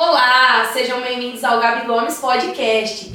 Olá, sejam bem-vindos ao Gabi Gomes Podcast.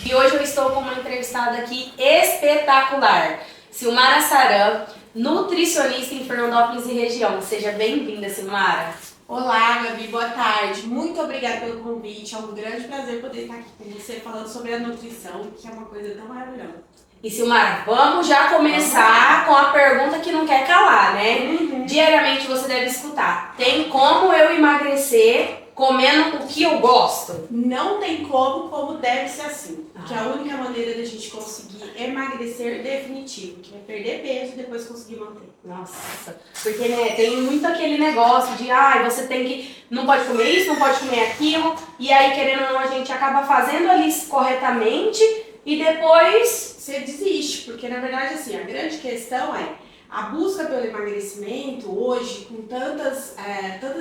E hoje eu estou com uma entrevistada aqui espetacular, Silmara Saran, nutricionista em Fernandópolis e região. Seja bem-vinda, Silmara. Olá, Gabi, boa tarde. Muito obrigada pelo convite. É um grande prazer poder estar aqui com você falando sobre a nutrição, que é uma coisa tão maravilhosa. E Silmara, vamos já começar com a pergunta que não quer calar, né? Diariamente você deve escutar: tem como eu emagrecer comendo o que eu gosto? Não tem como deve ser assim. Porque a única maneira da gente conseguir emagrecer definitivo, que vai perder peso e depois conseguir manter. Nossa, porque né, tem muito aquele negócio de você tem que, não pode comer isso, não pode comer aquilo, e aí querendo ou não a gente acaba fazendo ali corretamente e depois você desiste, porque na verdade assim, a grande questão é a busca pelo emagrecimento hoje, com tantas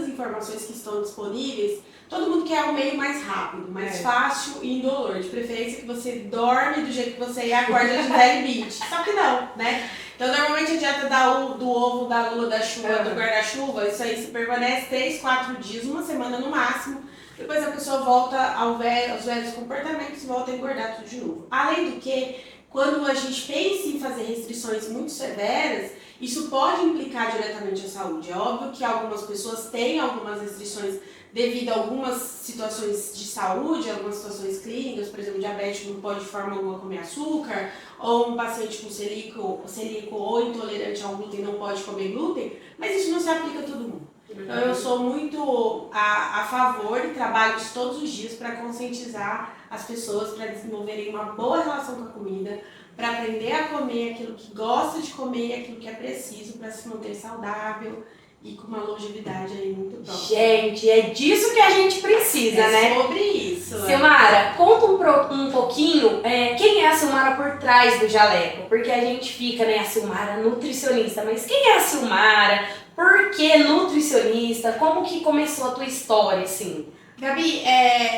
informações que estão disponíveis, todo mundo quer o meio mais rápido, mais fácil e indolor. De preferência que você dorme do jeito que você ia, acorda de 10 e 20. Só que não, né? Então normalmente a dieta do ovo, da lua, da chuva, do guarda-chuva, isso aí se permanece 3, 4 dias, uma semana no máximo. Depois a pessoa volta aos velhos comportamentos e volta a engordar tudo de novo. Além do que, quando a gente pensa em fazer restrições muito severas, isso pode implicar diretamente a saúde. É óbvio que algumas pessoas têm algumas restrições devido a algumas situações de saúde, algumas situações clínicas, por exemplo, diabético não pode de forma alguma comer açúcar, ou um paciente com celíaco ou intolerante ao glúten não pode comer glúten, mas isso não se aplica a todo mundo. Então eu sou muito a favor e trabalho isso todos os dias para conscientizar as pessoas para desenvolverem uma boa relação com a comida, para aprender a comer aquilo que gosta de comer e aquilo que é preciso para se manter saudável e com uma longevidade aí muito próxima. Gente, é disso que a gente precisa, né? É sobre isso. Silmara, conta um pouquinho quem é a Silmara por trás do jaleco, porque a gente fica, né, a Silmara nutricionista, mas quem é a Silmara? Por que nutricionista? Como que começou a tua história, assim? Gabi,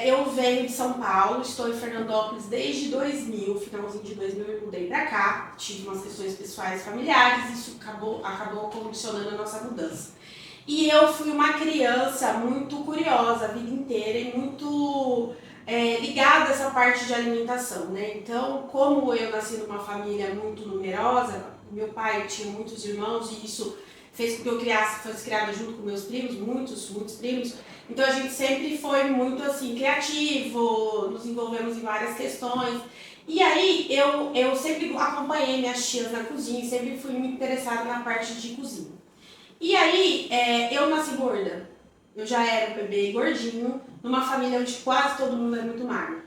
eu venho de São Paulo, estou em Fernandópolis desde 2000, finalzinho de 2000 eu mudei pra cá, tive umas questões pessoais familiares, isso acabou condicionando a nossa mudança. E eu fui uma criança muito curiosa a vida inteira e muito ligada a essa parte de alimentação, né? Então, como eu nasci numa família muito numerosa, meu pai tinha muitos irmãos e isso fez com que eu fosse criada junto com meus primos, muitos primos. Então a gente sempre foi muito assim, criativo, nos envolvemos em várias questões. E aí eu sempre acompanhei minhas tias na cozinha, sempre fui muito interessada na parte de cozinha. E aí eu nasci gorda. Eu já era um bebê gordinho, numa família onde quase todo mundo é muito magro.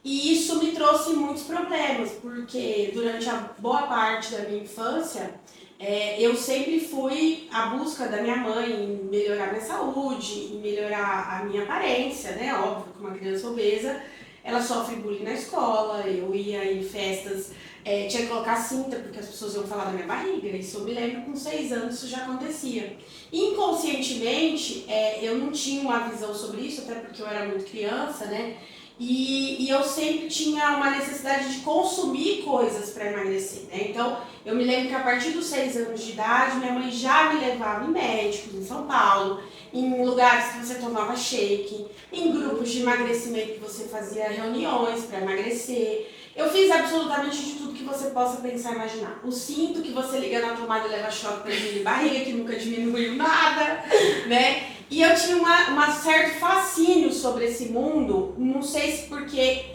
E isso me trouxe muitos problemas, porque durante a boa parte da minha infância, eu sempre fui à busca da minha mãe em melhorar minha saúde, em melhorar a minha aparência, né? Óbvio que uma criança obesa, ela sofre bullying na escola, eu ia em festas, tinha que colocar cinta porque as pessoas iam falar da minha barriga, isso eu me lembro com 6 anos isso já acontecia. Inconscientemente, eu não tinha uma visão sobre isso, até porque eu era muito criança, né? E eu sempre tinha uma necessidade de consumir coisas para emagrecer, né? Então, eu me lembro que a partir dos 6 anos de idade, minha mãe já me levava em médicos em São Paulo, em lugares que você tomava shake, em grupos de emagrecimento que você fazia reuniões para emagrecer. Eu fiz absolutamente de tudo que você possa pensar e imaginar. O cinto que você liga na tomada e leva choque para diminuir barriga, que nunca diminuiu nada, né? E eu tinha um certo fascínio sobre esse mundo, não sei se porque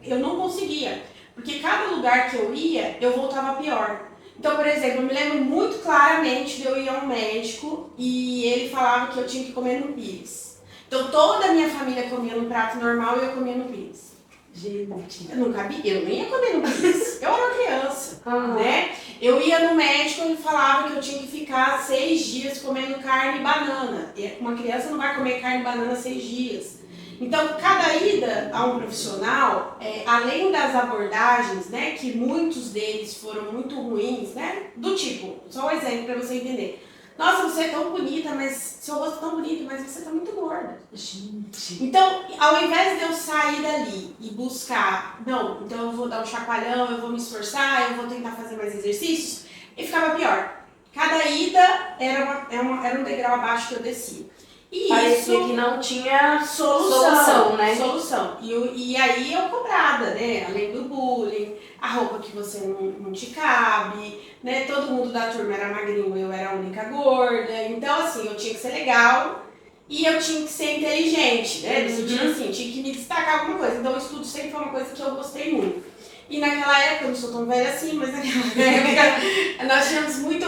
eu não conseguia. Porque cada lugar que eu ia, eu voltava pior. Então, por exemplo, eu me lembro muito claramente de eu ir a um médico e ele falava que eu tinha que comer no pires. Então, toda a minha família comia no prato normal e eu comia no pires. Gente, eu não ia comer no pires. Eu era uma criança, né? Eu ia no médico e ele falava que eu tinha que ficar 6 dias comendo carne e banana. E uma criança não vai comer carne e banana 6 dias. Então, cada ida a um profissional, além das abordagens, né, que muitos deles foram muito ruins, né, do tipo, só um exemplo para você entender. Nossa, você é tão bonita, mas seu rosto é tão bonito, mas você tá muito gorda. Gente. Então, ao invés de eu sair dali e buscar, não, então eu vou dar um chacoalhão, eu vou me esforçar, eu vou tentar fazer mais exercícios, e ficava pior. Cada ida era um degrau abaixo que eu descia. E Parecia isso, que não tinha solução, né? Solução. E aí eu cobrada, né? Além do bullying, a roupa que você não te cabe, né? Todo mundo da turma era magrinho, eu era a única gorda. Então, assim, eu tinha que ser legal e eu tinha que ser inteligente, né? No sentido assim, tinha que me destacar alguma coisa. Então, o estudo sempre foi uma coisa que eu gostei muito. E naquela época, eu não sou tão velha assim, mas naquela época nós tínhamos muito.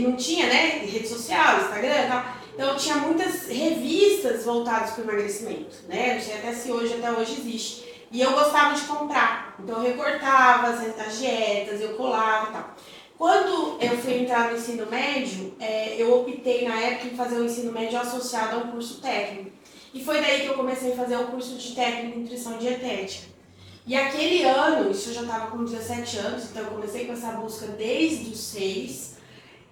Não tinha, né? Rede social, Instagram e tal. Então tinha muitas revistas voltadas para o emagrecimento, né? Não sei até se até hoje existe. E eu gostava de comprar. Então eu recortava as dietas, eu colava e tal. Quando eu fui entrar no ensino médio, eu optei na época em fazer o ensino médio associado a um curso técnico. E foi daí que eu comecei a fazer o curso de técnico em nutrição e dietética. E aquele ano, isso eu já estava com 17 anos, então eu comecei com essa busca desde os 6.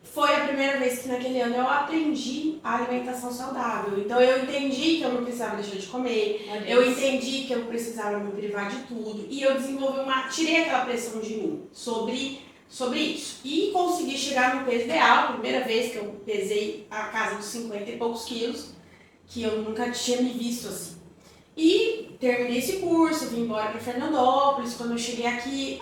Foi a primeira vez que naquele ano eu aprendi a alimentação saudável. Então eu entendi que eu não precisava deixar de comer, eu entendi que eu precisava me privar de tudo. E eu desenvolvi tirei aquela pressão de mim sobre isso. E consegui chegar no peso ideal, primeira vez que eu pesei a casa dos 50 e poucos quilos, que eu nunca tinha me visto assim. E terminei esse curso, vim embora para Fernandópolis. Quando eu cheguei aqui,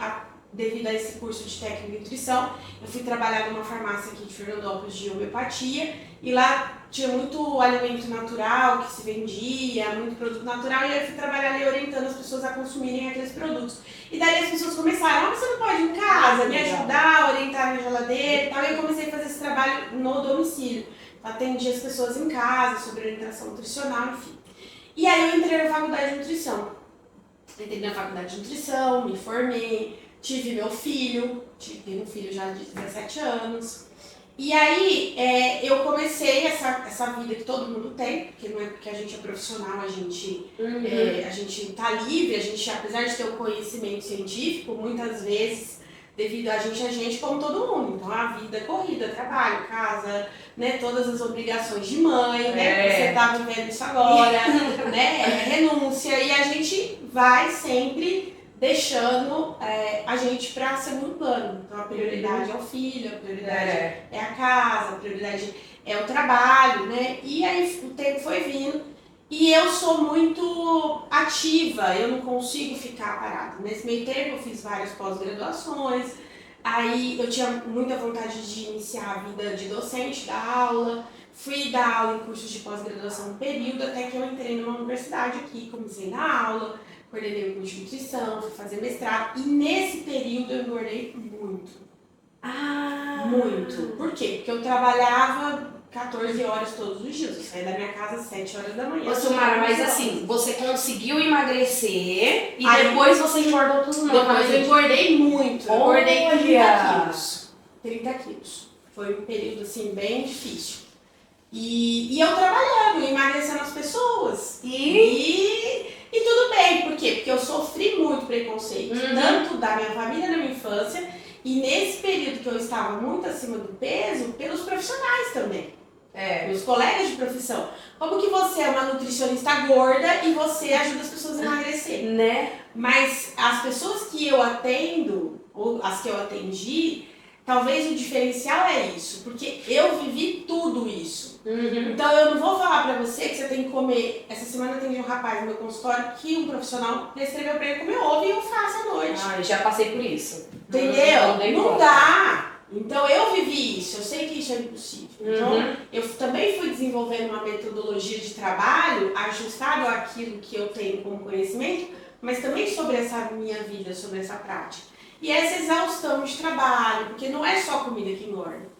devido a esse curso de técnica e nutrição, eu fui trabalhar numa farmácia aqui de Fernandópolis de homeopatia. E lá tinha muito alimento natural que se vendia, muito produto natural. E aí eu fui trabalhar ali orientando as pessoas a consumirem aqueles produtos. E daí as pessoas começaram, você não pode ir em casa me ajudar, orientar na geladeira e tal. E eu comecei a fazer esse trabalho no domicílio. Atendia as pessoas em casa sobre orientação nutricional, enfim. E aí eu entrei na faculdade de nutrição. Entrei na faculdade de nutrição, me formei, tive meu filho, tenho um filho já de 17 anos. E aí eu comecei essa vida que todo mundo tem, porque não é porque a gente é profissional, a gente tá livre, a gente, apesar de ter o conhecimento científico, muitas vezes, devido a gente como todo mundo. Então a vida é corrida, trabalho, casa, né, todas as obrigações de mãe, né, você tá vivendo isso agora, né, renúncia, e a gente vai sempre deixando a gente para segundo plano. Então a prioridade é o filho, a prioridade é a casa, a prioridade é o trabalho, né, e aí o tempo foi vindo. E eu sou muito ativa, eu não consigo ficar parada. Nesse meio tempo eu fiz várias pós-graduações, aí eu tinha muita vontade de iniciar a vida de docente, dar aula, fui dar aula em cursos de pós-graduação um período, até que eu entrei numa universidade aqui, comecei a dar aula, coordenei o curso de nutrição, fui fazer mestrado, e nesse período eu engordei muito. Muito. Por quê? Porque eu trabalhava 14 horas todos os dias. Eu saí da minha casa às 7 horas da manhã. Ô, Silmara, mas assim, você conseguiu emagrecer e aí, depois você engordou tudo não? Depois eu engordei muito. Eu engordei 30 quilos. 30 quilos. Foi um período assim bem difícil. E eu trabalhando, emagrecendo as pessoas. E tudo bem, por quê? Porque eu sofri muito preconceito, tanto da minha família na minha infância, e nesse período que eu estava muito acima do peso, pelos profissionais também. Meus colegas de profissão. Como que você é uma nutricionista gorda e você ajuda as pessoas a emagrecer? Né? Mas as pessoas que eu atendo, ou as que eu atendi, talvez o diferencial é isso, porque eu vivi tudo isso. Então eu não vou falar pra você que você tem que comer. Essa semana eu atendi um rapaz no meu consultório que um profissional prescreveu pra ele comer ovo e eu faço à noite. Eu já passei por isso. Entendeu? Não dá. Então eu vivi isso, eu sei que isso é impossível. Então eu também fui desenvolvendo uma metodologia de trabalho ajustado àquilo que eu tenho como conhecimento, mas também sobre essa minha vida, sobre essa prática. E essa exaustão de trabalho, porque não é só comida que engorda.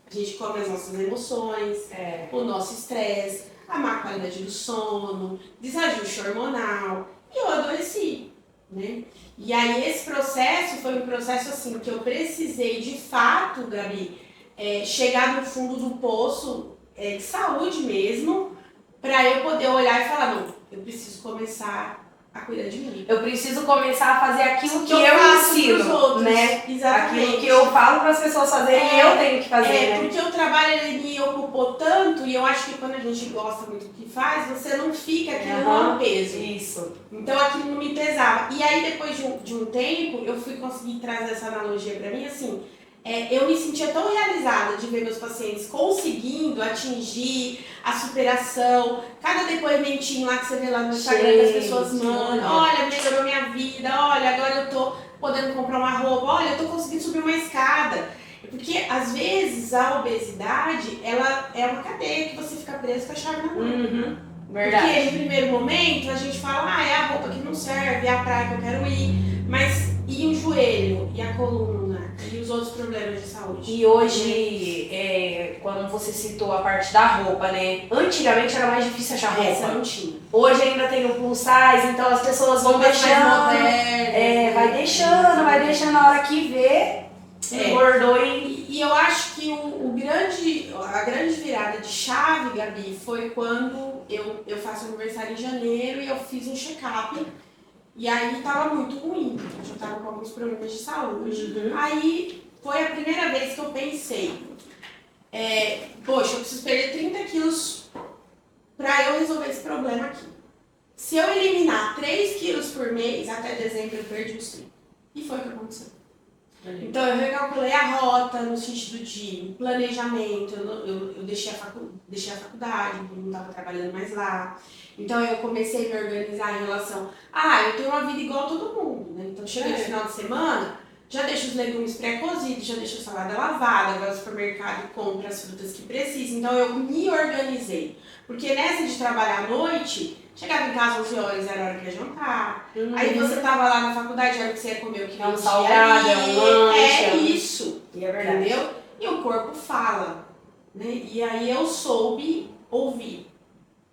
A gente come as nossas emoções, o nosso estresse, a má qualidade do sono, desajuste hormonal. E eu adoeci, né? E aí esse processo foi um processo assim que eu precisei de fato, Gabi, chegar no fundo do poço de saúde mesmo, para eu poder olhar e falar, não, eu preciso começar a cuidar de mim. Eu preciso começar a fazer aquilo que eu ensino ensino, pros outros, né? Exatamente. Aquilo que eu falo para as pessoas fazerem, eu tenho que fazer, né? Porque o trabalho ele me ocupou tanto, e eu acho que quando a gente gosta muito do que faz, você não fica aquilo não é um peso. Isso. Então aquilo não me pesava. E aí depois de um tempo, eu fui conseguir trazer essa analogia para mim, assim, eu me sentia tão realizada de ver meus pacientes conseguindo atingir a superação. Cada depoimentinho lá que você vê lá no Instagram que as pessoas mandam, olha, melhorou minha vida, olha, agora eu tô podendo comprar uma roupa, olha, eu tô conseguindo subir uma escada. Porque às vezes a obesidade, ela é uma cadeia que você fica preso com a chave na mão. Verdade. Porque no primeiro momento a gente fala, é a roupa que não serve, é a praia que eu quero ir, mas e o joelho, e a coluna, e os outros problemas de saúde? E hoje, quando você citou a parte da roupa, né? Antigamente era mais difícil achar roupa. Essa não tinha. Hoje ainda tem o plus size, então as pessoas vão deixando. Vai deixando a hora que vê, engordou E eu acho que a grande virada de chave, Gabi, foi quando eu faço aniversário em janeiro e eu fiz um check-up. E aí tava muito ruim, eu já tava com alguns problemas de saúde. Aí foi a primeira vez que eu pensei, poxa, eu preciso perder 30 quilos pra eu resolver esse problema aqui. Se eu eliminar 3 quilos por mês, até dezembro eu perdi os 30. E foi o que aconteceu. Então eu recalculei a rota no sentido de planejamento, eu deixei a faculdade, não estava trabalhando mais lá. Então eu comecei a me organizar em relação, eu tenho uma vida igual a todo mundo, né? Então chega no final de semana, já deixo os legumes pré-cozidos, já deixo a salada lavada, vai ao supermercado e compro as frutas que preciso. Então eu me organizei. Porque nessa de trabalhar à noite, chegava em casa 11 horas, era a hora que ia jantar. Aí você tava lá na faculdade, era hora que você ia comer o que não salgado, um lanche. Isso. E é verdade. Entendeu? E o corpo fala. Né? E aí eu soube ouvir.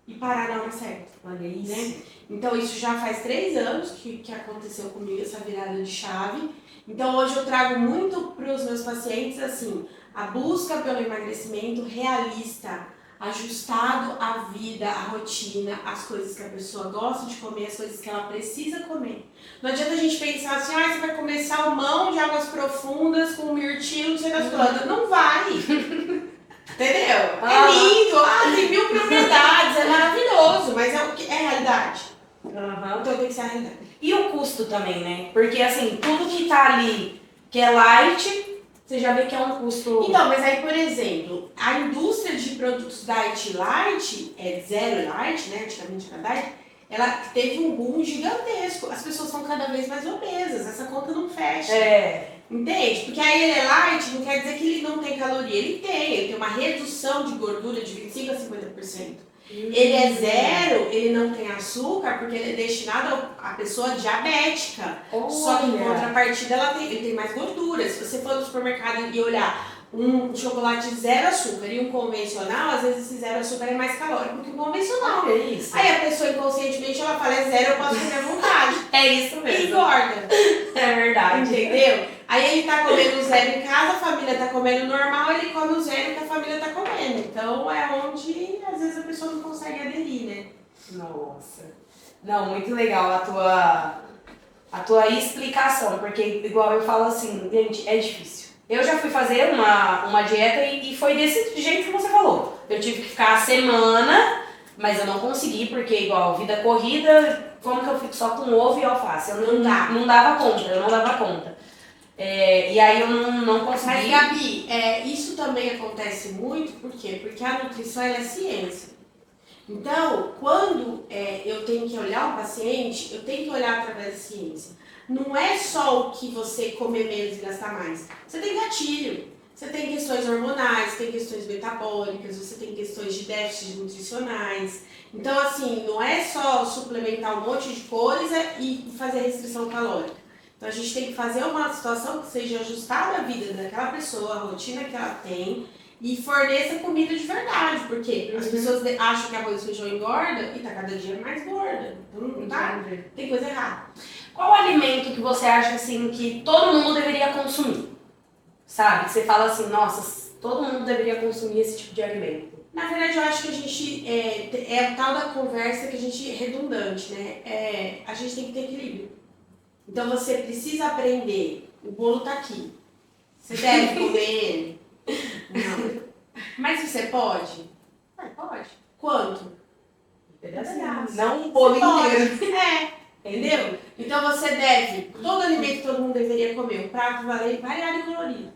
E parar na hora certa. Olha isso. Né? Então isso já faz 3 anos que aconteceu comigo, essa virada de chave. Então hoje eu trago muito para os meus pacientes, assim, a busca pelo emagrecimento realista, ajustado à vida, à rotina, às coisas que a pessoa gosta de comer, as coisas que ela precisa comer. Não adianta a gente pensar assim, você vai comer salmão de águas profundas com mirtilo, não sei das plantas. Não vai! Entendeu? É lindo, tem 1000 propriedades, é maravilhoso, mas é a realidade. Então tem que ser a realidade. E o custo também, né? Porque assim, tudo que tá ali que é light, você já vê que é um custo... Então, mas aí, por exemplo, a indústria de produtos diet light, zero light, né, antigamente era diet, ela teve um boom gigantesco. As pessoas são cada vez mais obesas, essa conta não fecha. Entende? Porque aí ele é light, não quer dizer que ele não tem caloria. Ele tem uma redução de gordura de 25% a 50%. Ele é zero, ele não tem açúcar, porque ele é destinado à pessoa diabética. Só que em contrapartida ele tem mais gordura. Se você for no supermercado e olhar um chocolate zero açúcar e um convencional, às vezes esse zero açúcar é mais calórico que o convencional. É isso. Aí a pessoa inconscientemente ela fala, é zero, eu posso comer à vontade. É isso mesmo. E engorda. É verdade. Entendeu? Aí ele tá comendo zero em casa, a família tá comendo normal, ele come o zero que a família tá comendo. Então é onde às vezes a pessoa não consegue aderir, né? Nossa. Não, muito legal a tua explicação, porque igual eu falo assim, gente, é difícil. Eu já fui fazer uma dieta e foi desse jeito que você falou. Eu tive que ficar a semana, mas eu não consegui, porque igual vida corrida, como que eu fico só com ovo e alface? Eu não dava conta. E aí eu não consegui. Mas Gabi, isso também acontece muito, por quê? Porque a nutrição ela é ciência. Então, quando eu tenho que olhar o paciente, eu tenho que olhar através da ciência. Não é só o que você comer menos e gastar mais. Você tem gatilho, você tem questões hormonais, tem questões metabólicas, você tem questões de déficits nutricionais. Então, assim, não é só suplementar um monte de coisa e fazer restrição calórica. Então, a gente tem que fazer uma situação que seja ajustada à vida daquela pessoa, a rotina que ela tem, e forneça comida de verdade, porque as pessoas acham que arroz e feijão engorda e tá cada dia mais gorda. Então, não tá? Tem coisa errada. Qual alimento que você acha assim que todo mundo deveria consumir? Sabe? Que você fala assim, nossa, todo mundo deveria consumir esse tipo de alimento. Na verdade, eu acho que a gente, é a tal da conversa que a gente é redundante, né? A gente tem que ter equilíbrio. Então você precisa aprender. O bolo tá aqui. Você deve comer ele? Não. Mas você pode? Pode. Quanto? Pedaço. Não um bolo inteiro. Entendeu? Então você deve, todo alimento que todo mundo deveria comer, um prato variado e colorido.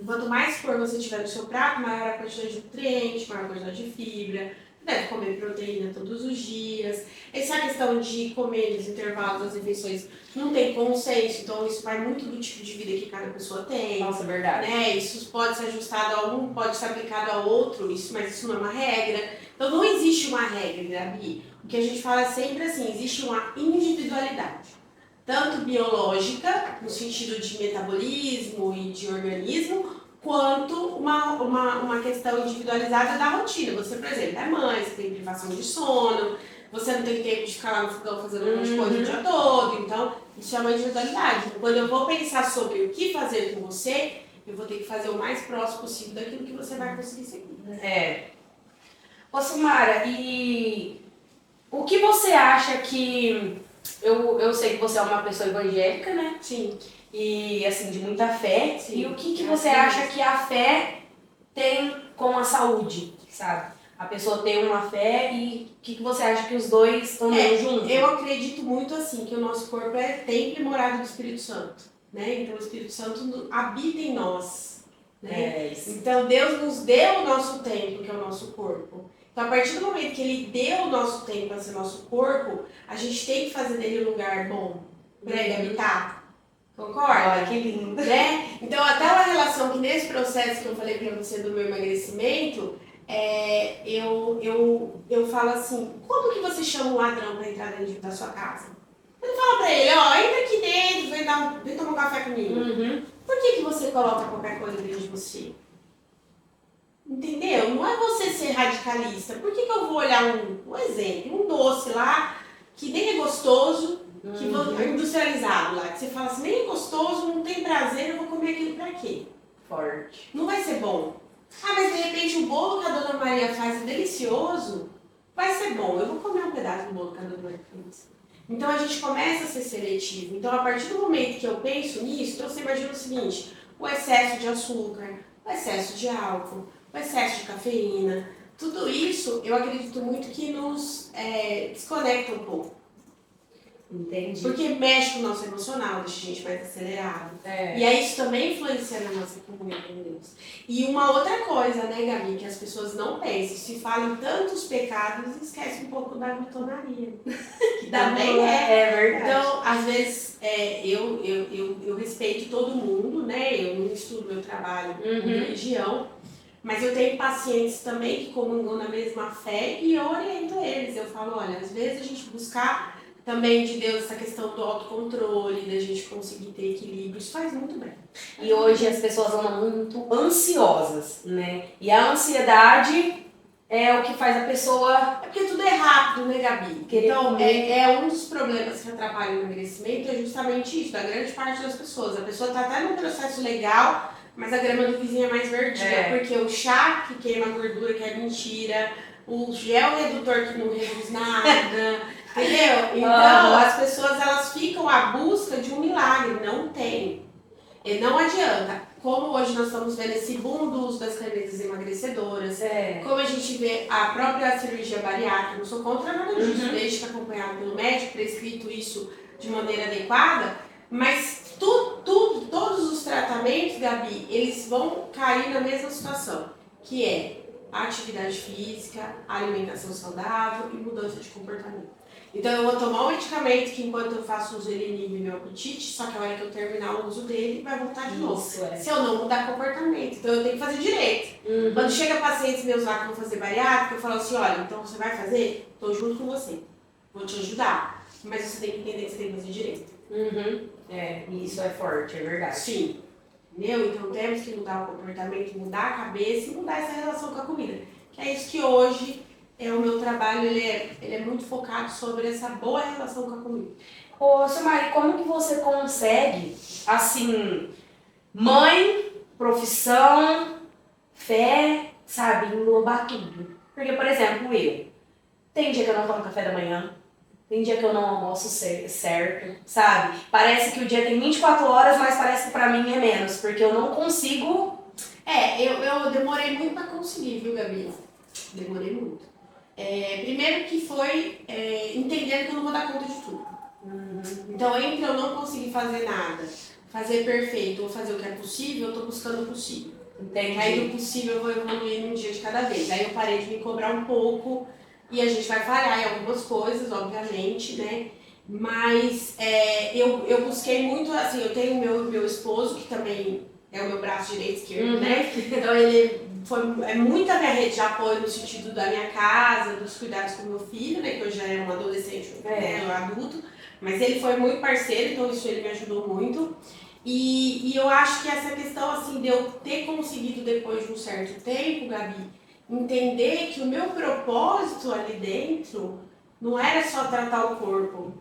Quanto mais cor você tiver no seu prato, maior a quantidade de nutrientes, maior a quantidade de fibra. Você deve comer proteína todos os dias. Essa questão de comer nos intervalos das refeições não tem consenso, então isso vai muito do tipo de vida que cada pessoa tem. Nossa, verdade. Né? Isso pode ser ajustado a um, pode ser aplicado a outro, mas isso não é uma regra. Então não existe uma regra, Gabi. O que a gente fala sempre assim, existe uma individualidade. Tanto biológica, no sentido de metabolismo e de organismo, quanto uma questão individualizada da rotina. Você, por exemplo, é mãe, você tem privação de sono, você não tem tempo de ficar lá no fogão fazendo um monte de coisa o dia todo, então isso é uma individualidade. Quando eu vou pensar sobre o que fazer com você, eu vou ter que fazer o mais próximo possível daquilo que você vai conseguir seguir. Ô, Silmara, e o que você acha que... Eu sei que você é uma pessoa evangélica, né? Sim. E, assim, de muita fé. Sim. E o que você acha que a fé tem com a saúde, sabe? A pessoa tem uma fé e o que você acha que os dois andam juntos? Eu acredito muito, assim, que o nosso corpo é templo e morada do Espírito Santo, né? Então o Espírito Santo habita em nós, né? Então Deus nos deu o nosso templo, que é o nosso corpo. Então, a partir do momento que Ele deu o nosso tempo para ser nosso corpo, a gente tem que fazer dele um lugar bom para ele habitar. Concorda? Olha, que lindo. Né? Então, até uma relação que nesse processo que eu falei para você do meu emagrecimento, eu falo assim, quando que você chama um ladrão para entrar dentro da sua casa? Você não fala para ele, ó, entra aqui dentro, vem tomar um café comigo. Por que você coloca qualquer coisa dentro de você? Entendeu? Não é você ser radicalista. Por que eu vou olhar um exemplo, um doce lá, que nem é gostoso, que é industrializado lá, que você fala assim, nem é gostoso, não tem prazer, eu vou comer aquilo pra quê? Forte. Não vai ser bom. Ah, mas de repente o bolo que a Dona Maria faz é delicioso, vai ser bom, eu vou comer um pedaço do bolo que a Dona Maria faz. Então a gente começa a ser seletivo. Então a partir do momento que eu penso nisso, então você imagina o seguinte, o excesso de açúcar, o excesso de álcool, o excesso de cafeína, tudo isso eu acredito muito que nos desconecta um pouco. Entendi. Porque mexe com o nosso emocional, deixa a gente mais acelerado. E aí isso também influencia na nossa comunhão com Deus. E uma outra coisa, né, Gabi, que as pessoas não pensam, se falam tantos pecados e esquecem um pouco da glutonaria. Que também é verdade. Então, às vezes, eu respeito todo mundo, né? Eu não estudo meu trabalho com religião, mas eu tenho pacientes também que comungam na mesma fé e eu oriento eles. Eu falo, olha, às vezes a gente buscar também de Deus essa questão do autocontrole, da gente conseguir ter equilíbrio, isso faz muito bem. E hoje as pessoas andam muito ansiosas, né? E a ansiedade é o que faz a pessoa... É porque tudo é rápido, né, Gabi? Então, comer. um dos problemas que atrapalha o emagrecimento é justamente isso, da grande parte das pessoas. A pessoa tá até num processo legal, mas a grama do vizinho é mais verdinha, porque o chá que queima a gordura, que é mentira, o gel redutor que não reduz nada, entendeu? Então, as pessoas elas ficam à busca de um milagre, não tem. E não adianta. Como hoje nós estamos vendo esse boom do uso das canetas emagrecedoras, como a gente vê a própria cirurgia bariátrica, não sou contra nada disso, desde que acompanhado pelo médico, prescrito isso de maneira adequada, mas todos os tratamentos, Gabi, eles vão cair na mesma situação, que é a atividade física, a alimentação saudável e mudança de comportamento. Então eu vou tomar um medicamento que enquanto eu faço uso ele inibe meu apetite, só que a hora que eu terminar o uso dele vai voltar de novo. Se eu não mudar comportamento, então eu tenho que fazer direito. Quando chega pacientes meus lá que vão fazer bariátrica, eu falo assim, olha, então você vai fazer? Tô junto com você, vou te ajudar, mas você tem que entender que você tem que fazer direito. Isso é forte, é verdade. Sim. Entendeu? Então temos que mudar o comportamento, mudar a cabeça e mudar essa relação com a comida. Que é isso que hoje o meu trabalho, ele é muito focado sobre essa boa relação com a comida. Ô, Silmara, como que você consegue, assim, mãe, profissão, fé, sabe, englobar tudo? Porque, por exemplo, tem dia que eu não tomo café da manhã, Tem dia que eu não almoço certo, sabe? Parece que o dia tem 24 horas, mas parece que pra mim é menos, porque eu não consigo... Eu demorei muito pra conseguir, viu, Gabi? Demorei muito. Primeiro que foi entender que eu não vou dar conta de tudo. Então, entre eu não conseguir fazer nada, fazer perfeito ou fazer o que é possível, eu tô buscando o possível. Entendi. Aí do possível eu vou evoluir um dia de cada vez. Aí eu parei de me cobrar um pouco e a gente vai falhar em algumas coisas, obviamente, né? Mas eu busquei muito, assim, eu tenho meu esposo, que também é o meu braço direito e esquerdo, né? Então ele é muito a minha rede de apoio no sentido da minha casa, dos cuidados com meu filho, né? Que eu já era um adolescente, né? Um adulto. Mas ele foi muito parceiro, então isso ele me ajudou muito. E eu acho que essa questão, assim, de eu ter conseguido depois de um certo tempo, Gabi, entender que o meu propósito ali dentro não era só tratar o corpo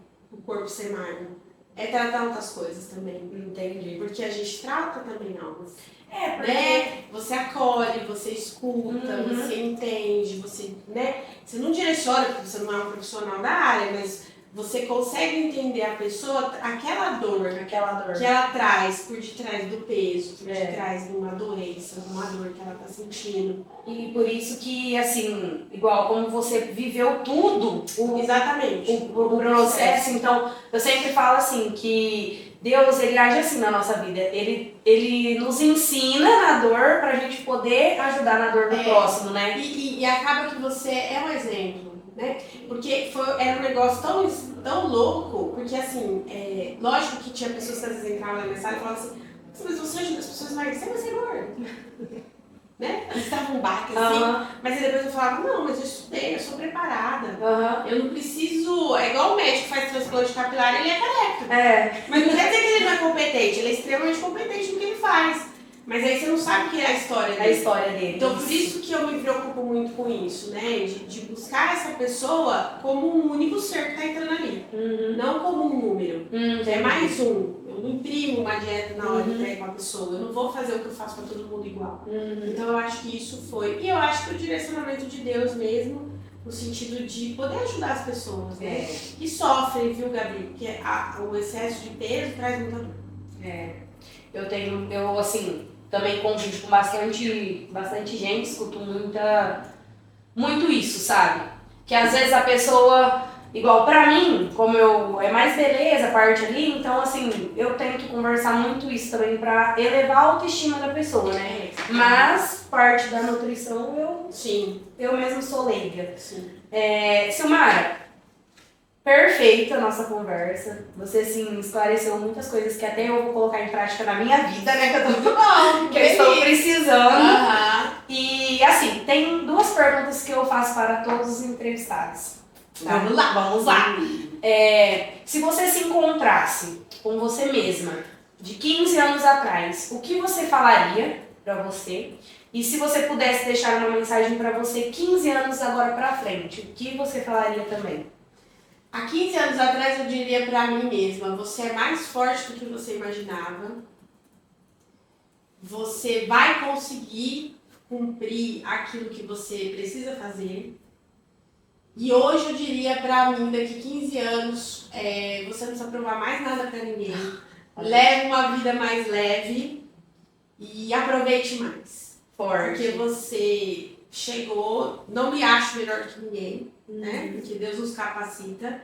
ser magro. É tratar outras coisas também. Entendi. Porque a gente trata também almas. Porque... Né? Você acolhe, você escuta, você entende, você, né? Você não direciona, porque você não é um profissional da área, mas você consegue entender a pessoa, aquela dor que ela traz por detrás do peso, por detrás de uma doença, de uma dor que ela tá sentindo. E por isso que, assim, igual como você viveu tudo, Exatamente. O processo, então, eu sempre falo assim, que Deus, ele age assim na nossa vida. Ele nos ensina na dor pra gente poder ajudar na dor do próximo, né? E acaba que você é um exemplo. Né? Porque era um negócio tão louco, porque assim, lógico que tinha pessoas que às vezes entravam na minha sala e falavam assim, mas você ajuda as pessoas a emagrecer, mas você é gordo. Né? Às vezes dava um baque assim, mas aí depois eu falava, não, mas eu estudei, eu sou preparada. Eu não preciso. É igual o médico que faz transplante capilar, ele é careca. Mas não quer dizer que ele não é competente, ele é extremamente competente no que ele faz. Mas aí você não sabe o que é a história dele. A história dele. Então, por isso que eu me preocupo muito com isso, né? De buscar essa pessoa como um único ser que está entrando ali. Não como um número. Que é mais um. Eu não imprimo uma dieta na hora de entregar uma pessoa. Eu não vou fazer o que eu faço para todo mundo igual. Então, eu acho que isso foi. E eu acho que o direcionamento de Deus mesmo, no sentido de poder ajudar as pessoas, né? Que sofrem, viu, Gabi? Porque o excesso de peso traz muita dor. Eu assim, também convivo com bastante gente, escuto muito isso, sabe? Que às vezes a pessoa, igual pra mim, como é mais beleza a parte ali, então assim, eu tento conversar muito isso também pra elevar a autoestima da pessoa, né? Mas parte da nutrição eu mesmo sou leiga. Silmara, perfeita a nossa conversa. Você, assim, esclareceu muitas coisas que até eu vou colocar em prática na minha vida, né? Que eu tô muito bom, que eu estou precisando. E, assim, tem duas perguntas que eu faço para todos os entrevistados. Tá? Vamos lá. Se você se encontrasse com você mesma de 15 anos atrás, o que você falaria para você? E se você pudesse deixar uma mensagem para você 15 anos agora para frente, o que você falaria também? Há 15 anos atrás eu diria pra mim mesma, você é mais forte do que você imaginava. Você vai conseguir cumprir aquilo que você precisa fazer. E hoje eu diria pra mim, daqui 15 anos, você não precisa provar mais nada pra ninguém. Leve uma vida mais leve e aproveite mais. Porque você chegou, não me acho melhor que ninguém. Né? Porque Deus nos capacita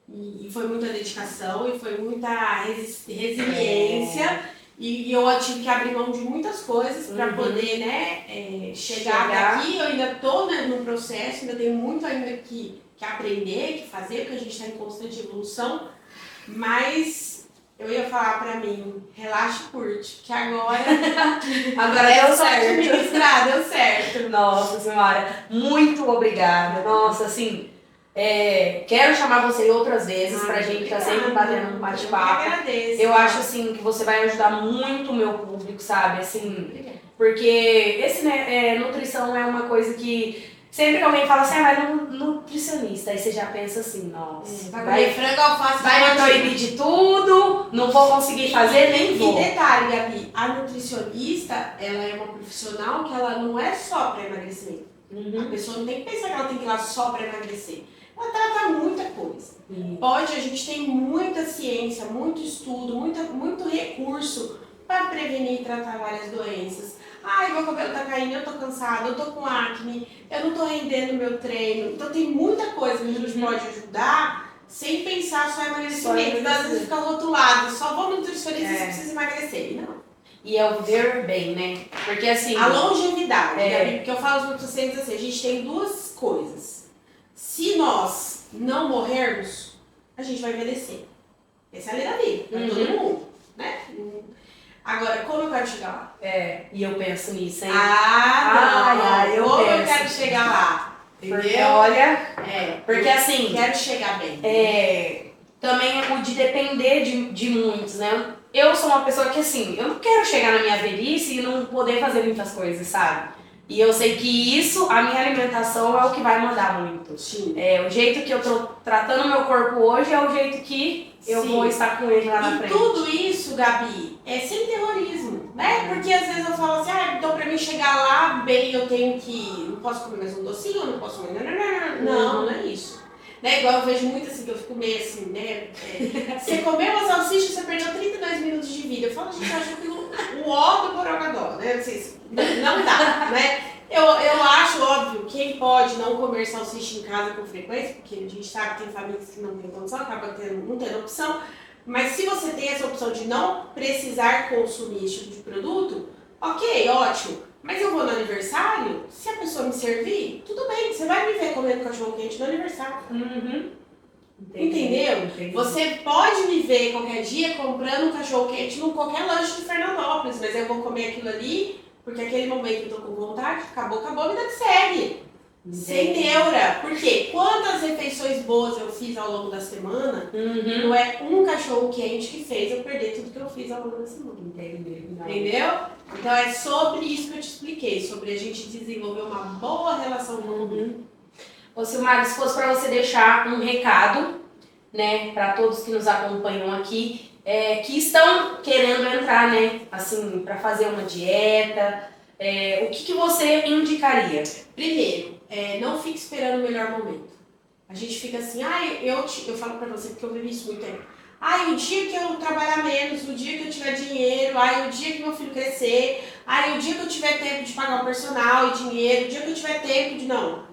e foi muita dedicação e foi muita resiliência e eu tive que abrir mão de muitas coisas para poder, né, chegar aqui. Eu ainda estou, né, no processo, ainda tenho muito ainda que aprender, que fazer, porque a gente está em constante evolução, mas eu ia falar para mim, relaxa e curte, que agora deu certo. Deu certo. Nossa senhora, muito obrigada. Nossa, assim, quero chamar você outras vezes pra gente estar sempre batendo um bate-papo. Eu agradeço. Eu acho, assim, que você vai ajudar muito o meu público, sabe? Assim, porque nutrição é uma coisa que sempre que alguém fala assim, vai no nutricionista, aí você já pensa assim, nossa, vai frango, alface, vai me proibir de tudo, não vou conseguir fazer, nem vou. E detalhe, Gabi, a nutricionista, ela é uma profissional que ela não é só para emagrecimento. A pessoa não tem que pensar que ela tem que ir lá só para emagrecer. ela trata muita coisa. A gente tem muita ciência, muito estudo, muito recurso para prevenir e tratar várias doenças. Ai, meu cabelo tá caindo, eu tô cansada, eu tô com acne, eu não tô rendendo meu treino. Então tem muita coisa que a gente pode ajudar sem pensar só em emagrecimento. Às vezes fica rotulado, só vou no nutricionista se precisa emagrecer. Não. E é o viver bem, né? Porque assim... A longevidade, porque eu falo aos meus pacientes assim, a gente tem duas coisas. Se nós não morrermos, a gente vai envelhecer. Essa é a lei da vida, pra todo mundo, né? Agora, como eu quero chegar lá? E eu penso nisso, hein? Eu quero chegar lá? Entendeu? Porque, olha... porque assim... Quero chegar bem. Também o de depender de muitos, né? Eu sou uma pessoa que, assim, eu não quero chegar na minha velhice e não poder fazer muitas coisas, sabe? E eu sei que isso, a minha alimentação é o que vai mandar muito. Sim. O jeito que eu tô tratando o meu corpo hoje é o jeito que eu vou estar com ele lá na frente. E tudo isso, Gabi, é sem terrorismo, né? Porque às vezes eu falo assim, então pra mim chegar lá bem eu tenho que... Não posso comer mais um docinho, eu não posso comer... Não é isso. Né? Igual eu vejo muito assim, que eu fico meio assim, né? Você comeu uma salsicha, você perdeu 32 minutos de vida. Eu falo, gente, eu acho aquilo o ó do Borogodó, né? Não dá, né? Eu acho, óbvio, quem pode não comer salsicha em casa com frequência, porque a gente sabe que tem famílias que não tem condição, acaba não tendo opção. Mas se você tem essa opção de não precisar consumir esse tipo de produto, ok, ótimo. Mas eu vou no aniversário, se a pessoa me servir, tudo bem, você vai me ver comendo cachorro quente no aniversário. Entendeu? Entendi. Você pode me ver qualquer dia comprando um cachorro quente em qualquer lanche de Fernandópolis, mas eu vou comer aquilo ali, porque aquele momento eu tô com vontade, acabou, a vida que segue. Sem neura. Por quê? Quantas refeições boas eu fiz ao longo da semana, não é um cachorro quente que fez eu perder tudo que eu fiz ao longo da semana. Entendeu? Então é sobre isso que eu te expliquei, sobre a gente desenvolver uma boa relação com o mundo. Ô Silmara, se fosse para você deixar um recado, né, para todos que nos acompanham aqui, que estão querendo entrar, né, assim, para fazer uma dieta, o que você indicaria? Primeiro, não fique esperando o melhor momento. A gente fica assim, eu falo pra você porque eu vivi isso muito tempo. O dia que eu trabalhar menos, o dia que eu tiver dinheiro, o dia que meu filho crescer, o dia que eu tiver tempo de pagar o personal e dinheiro, o dia que eu tiver tempo de... Não.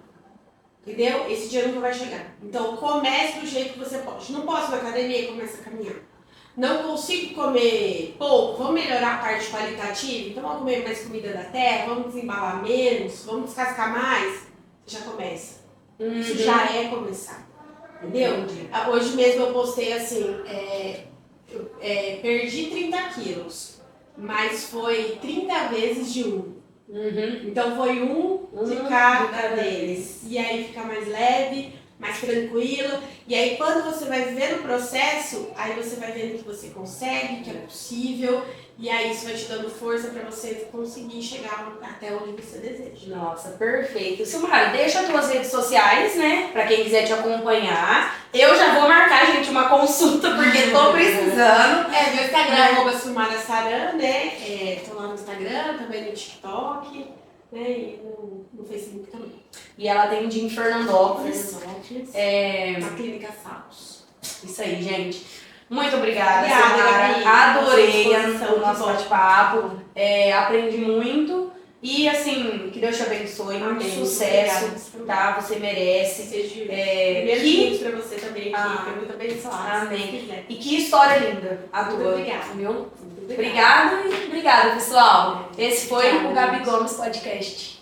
Entendeu? Esse dia nunca vai chegar. Então comece do jeito que você pode. Não posso ir na academia, comece a caminhar. Não consigo comer pouco, vamos melhorar a parte qualitativa, então vamos comer mais comida da terra, vamos desembalar menos, vamos descascar mais. Você já começa. Isso já é começar. Entendeu? Hoje mesmo eu postei assim, perdi 30 quilos, mas foi 30 vezes de um. Então foi um de cada deles. E aí fica mais leve, mais tranquilo. E aí quando você vai vivendo o processo, aí você vai vendo que você consegue, que é possível. E aí isso vai te dando força para você conseguir chegar até onde você deseja. Nossa, perfeito. Silmara, deixa as tuas redes sociais, né? Pra quem quiser te acompanhar. Eu já vou marcar, gente, uma consulta, porque tô precisando. Meu Instagram é @SilmaraSaran, né? Tô lá no Instagram, também no TikTok, né? E no Facebook também. E ela atende em Fernandópolis. Na Clínica Salos. Isso aí, gente. Muito obrigada, Gabi. Adorei o nosso bate-papo. Aprendi muito. E assim, que Deus te abençoe. Muito sucesso, tá? Você merece. Seja primeiro pra você também aqui. Foi muito abençoado. Amém. E que história linda a tua. Muito obrigada. Viu? Obrigada, pessoal. Esse foi o Gabi Gomes Podcast.